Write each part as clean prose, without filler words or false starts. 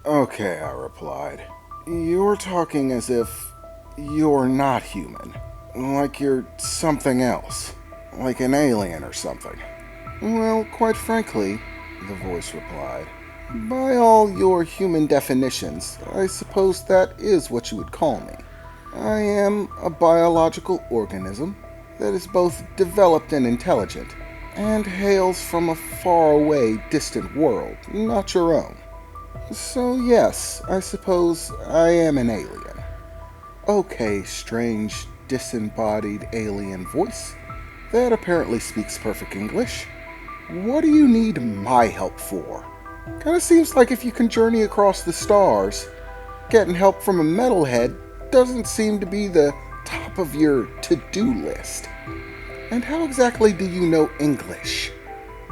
Okay, I replied. You're talking as if you're not human. Like you're something else. Like an alien or something. Well, quite frankly, the voice replied, by all your human definitions, I suppose that is what you would call me. I am a biological organism that is both developed and intelligent, and hails from a faraway, distant world, not your own. So, yes, I suppose I am an alien. Okay, strange, disembodied alien voice. That apparently speaks perfect English. What do you need my help for? Kinda seems like if you can journey across the stars, getting help from a metalhead doesn't seem to be the top of your to-do list. And how exactly do you know English?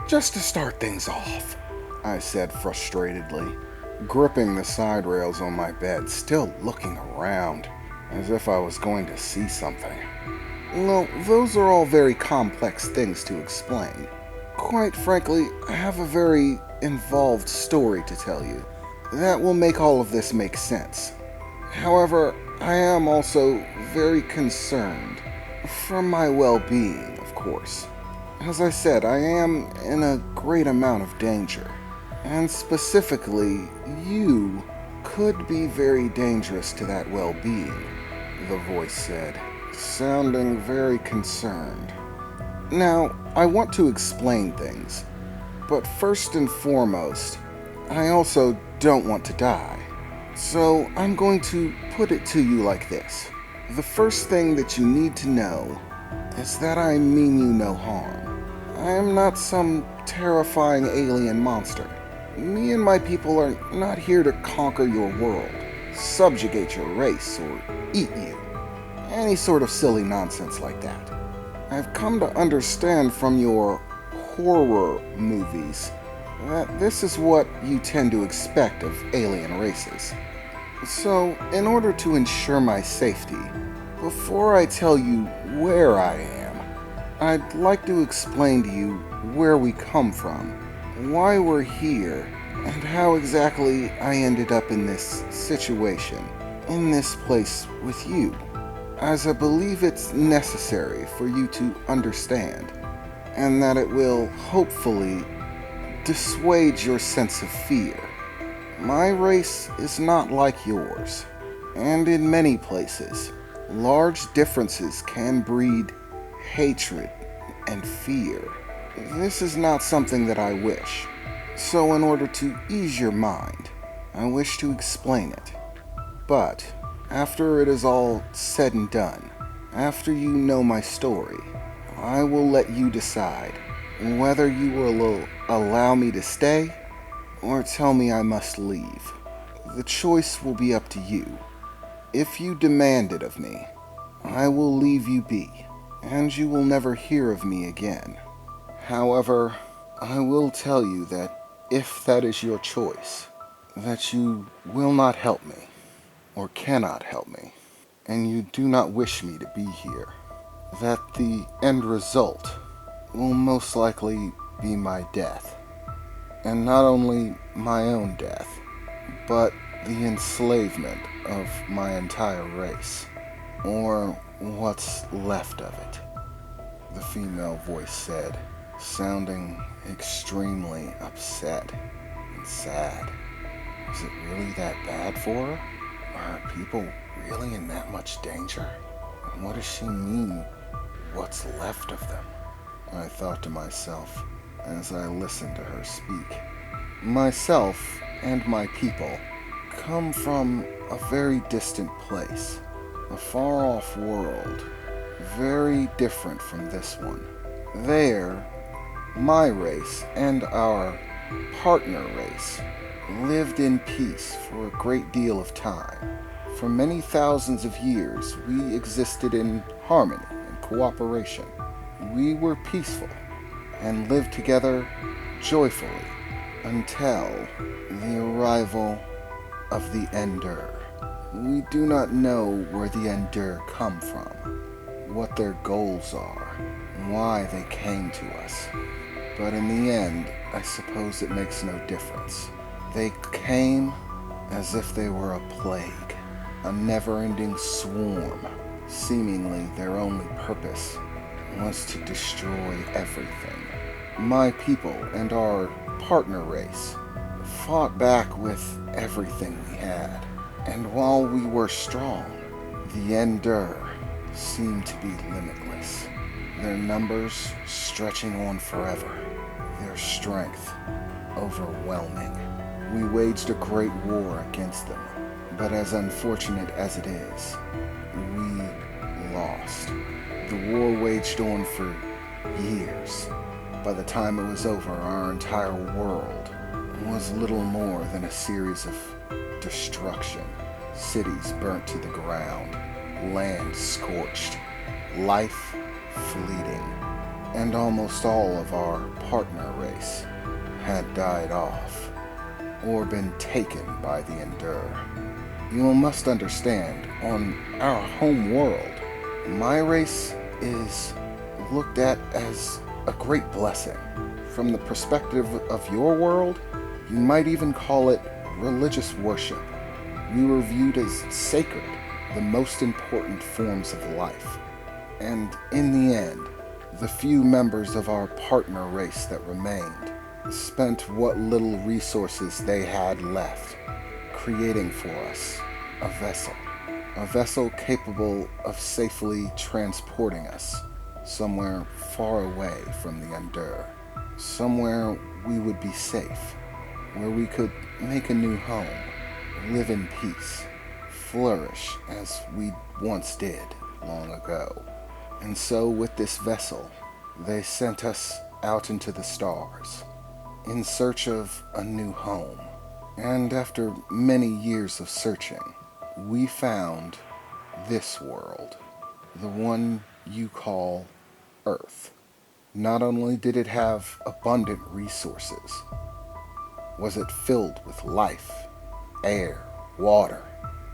Just to start things off, I said frustratedly, gripping the side rails on my bed, still looking around, as if I was going to see something. Well, those are all very complex things to explain. Quite frankly, I have a very involved story to tell you that will make all of this make sense. However, I am also very concerned for my well-being, of course. As I said, I am in a great amount of danger. And specifically, you could be very dangerous to that well-being, the voice said, sounding very concerned. Now, I want to explain things, but first and foremost, I also don't want to die. So I'm going to put it to you like this. The first thing that you need to know is that I mean you no harm. I am not some terrifying alien monster. Me and my people are not here to conquer your world, subjugate your race, or eat you. Any sort of silly nonsense like that. I've come to understand from your horror movies that this is what you tend to expect of alien races. So, in order to ensure my safety, before I tell you where I am, I'd like to explain to you where we come from, why we're here, and how exactly I ended up in this situation, in this place with you, as I believe it's necessary for you to understand, and that it will hopefully dissuade your sense of fear. My race is not like yours, and in many places, large differences can breed hatred and fear. This is not something that I wish, so in order to ease your mind, I wish to explain it. But after it is all said and done, after you know my story, I will let you decide whether you will allow me to stay or tell me I must leave. The choice will be up to you. If you demand it of me, I will leave you be, and you will never hear of me again. However, I will tell you that if that is your choice, that you will not help me, or cannot help me, and you do not wish me to be here, that the end result will most likely be my death. And not only my own death, but the enslavement of my entire race, or what's left of it, the female voice said, sounding extremely upset and sad. Is it really that bad for her? Are people really in that much danger? And what does she mean, what's left of them? I thought to myself as I listened to her speak. Myself and my people come from a very distant place, a far-off world, very different from this one. There, my race and our partner race lived in peace for a great deal of time. For many thousands of years, we existed in harmony and cooperation. We were peaceful and lived together joyfully until the arrival of the Ender. We do not know where the Ender come from, what their goals are, why they came to us. But in the end, I suppose it makes no difference. They came as if they were a plague, a never-ending swarm. Seemingly their only purpose was to destroy everything. My people and our partner race fought back with everything we had, and while we were strong, the Endure seemed to be limitless, their numbers stretching on forever, their strength overwhelming. We waged a great war against them, but as unfortunate as it is, we lost. The war waged on for years. By the time it was over, our entire world was little more than a series of destruction. Cities burnt to the ground, land scorched, life fleeting, and almost all of our partner race had died off or been taken by the Endure. You must understand, on our home world, my race is looked at as a great blessing. From the perspective of your world, you might even call it religious worship. We were viewed as sacred, the most important forms of life. And in the end, the few members of our partner race that remained spent what little resources they had left, creating for us a vessel capable of safely transporting us somewhere far away from the Endure, somewhere we would be safe, where we could make a new home, live in peace, flourish as we once did long ago. And so with this vessel, they sent us out into the stars, in search of a new home. And after many years of searching, we found this world, the one you call Earth. Not only did it have abundant resources, was it filled with life, air, water,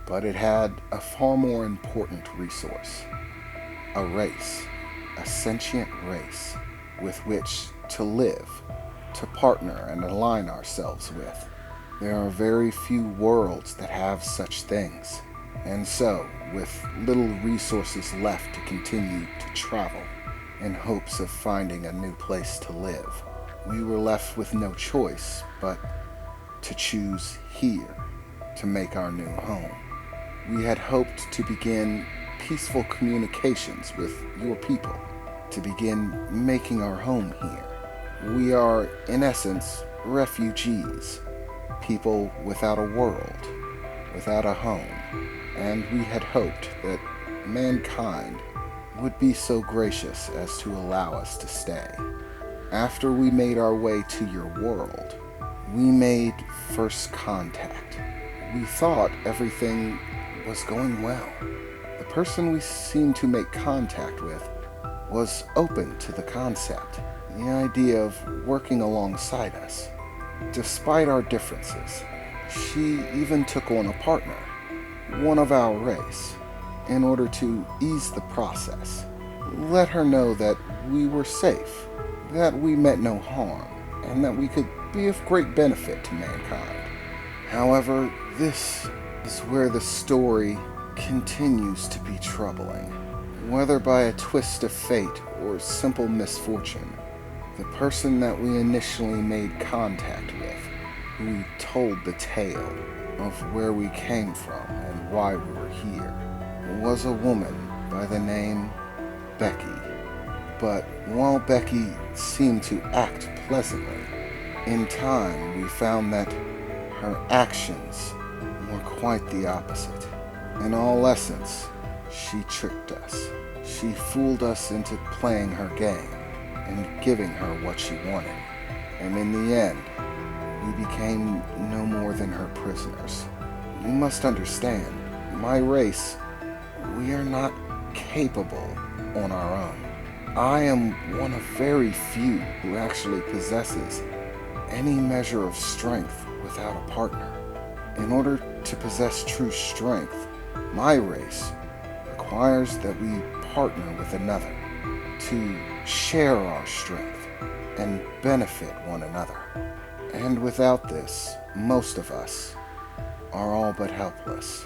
but it had a far more important resource, a race, a sentient race with which to live, to partner and align ourselves with. There are very few worlds that have such things, and so, with little resources left to continue to travel, in hopes of finding a new place to live, we were left with no choice but to choose here to make our new home. We had hoped to begin peaceful communications with your people, to begin making our home here. We are, in essence, refugees, people without a world, without a home, and we had hoped that mankind would be so gracious as to allow us to stay. After we made our way to your world, we made first contact. We thought everything was going well. The person we seemed to make contact with was open to the concept, the idea of working alongside us. Despite our differences, she even took on a partner, one of our race, in order to ease the process. Let her know that we were safe, that we meant no harm, and that we could be of great benefit to mankind. However, this is where the story continues to be troubling. Whether by a twist of fate or simple misfortune, the person that we initially made contact with, who told the tale of where we came from and why we were here, was a woman by the name Becky. But while Becky seemed to act pleasantly, in time we found that her actions were quite the opposite. In all essence, she tricked us. She fooled us into playing her game and giving her what she wanted. And in the end, we became no more than her prisoners. You must understand, my race, we are not capable on our own. I am one of very few who actually possesses any measure of strength without a partner. In order to possess true strength, my race requires that we partner with another to share our strength and benefit one another. And without this, most of us are all but helpless.